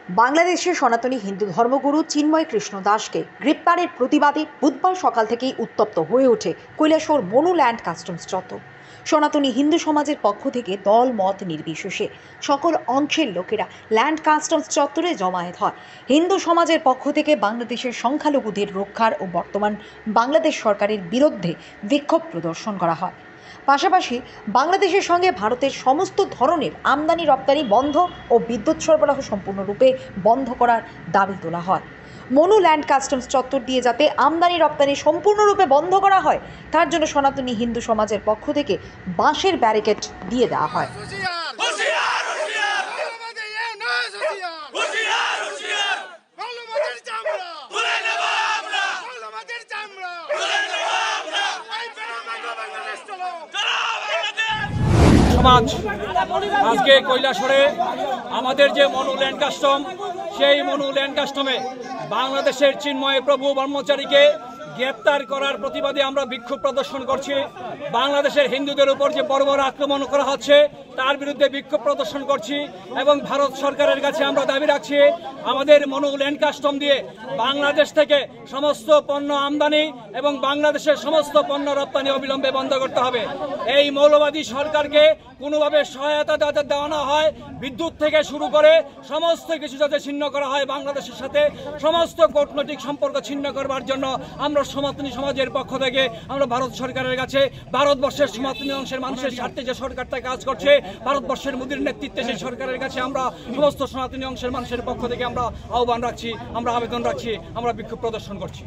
বাংলাদেশের সনাতনী হিন্দু ধর্মগুরু চিন্ময় কৃষ্ণ দাসকে গ্রেপ্তারের প্রতিবাদে বুধবার সকাল থেকেই উত্তপ্ত হয়ে ওঠে কৈলাসহর মনু ল্যান্ড কাস্টমস চত্বর। সনাতনী হিন্দু সমাজের পক্ষ থেকে দল মত নির্বিশেষে সকল অংশের লোকেরা ল্যান্ড কাস্টমস চত্বরে জমায়েত হয়। হিন্দু সমাজের পক্ষ থেকে বাংলাদেশের সংখ্যালঘুদের রক্ষার ও বর্তমান বাংলাদেশ সরকারের বিরুদ্ধে বিক্ষোভ প্রদর্শন করা হয়। পাশাপাশি বাংলাদেশের সঙ্গে ভারতের সমস্ত ধরনের আমদানি রপ্তানি বন্ধ ও বিদ্যুৎ সরবরাহ সম্পূর্ণরূপে বন্ধ করার দাবি তোলা হয়। মনু ল্যান্ড কাস্টমস চত্বর দিয়ে যাতে আমদানি রপ্তানি সম্পূর্ণরূপে বন্ধ করা হয়, তার জন্য সনাতনী হিন্দু সমাজের পক্ষ থেকে বাঁশের ব্যারিকেড দিয়ে দেওয়া হয়। সমাজ আজকে কৈলাসহরে আমাদের যে মনু ল্যান্ড কাস্টম, সেই মনু ল্যান্ড কাস্টমে বাংলাদেশের চিন্ময় প্রভু ব্রহ্মচারীকে গ্রেপ্তার করার প্রতিবাদে আমরা বিক্ষোভ প্রদর্শন করছি। বাংলাদেশের হিন্দুদের উপর যে বর্বর আক্রমণ করা হচ্ছে তার বিরুদ্ধে বিক্ষোভ প্রদর্শন করছি এবং ভারত সরকারের কাছে আমরা দাবি রাখছি আমাদের মনু ল্যান্ড কাস্টম দিয়ে বাংলাদেশ থেকে সমস্ত পণ্য আমদানি এবং বাংলাদেশের সমস্ত পণ্য রপ্তানি অবিলম্বে বন্ধ করতে হবে। এই মৌলবাদী সরকারকে কোনোভাবে সহায়তা যাতে দেওয়া না হয়, বিদ্যুৎ থেকে শুরু করে সমস্ত কিছু যাতে ছিন্ন করা হয়, বাংলাদেশের সাথে সমস্ত কূটনৈতিক সম্পর্ক ছিন্ন করবার জন্য আমরা সনাতনী সমাজের পক্ষ থেকে আমরা ভারত সরকারের কাছে, ভারতবর্ষের সনাতনী অংশের মানুষের স্বার্থে যে সরকারটা কাজ করছে, ভারতবর্ষের মোদীর নেতৃত্বে সেই সরকারের কাছে আমরা সমস্ত সনাতনী অংশের মানুষের পক্ষ থেকে আমরা আহ্বান রাখছি, আমরা আবেদন রাখছি, আমরা বিক্ষোভ প্রদর্শন করছি।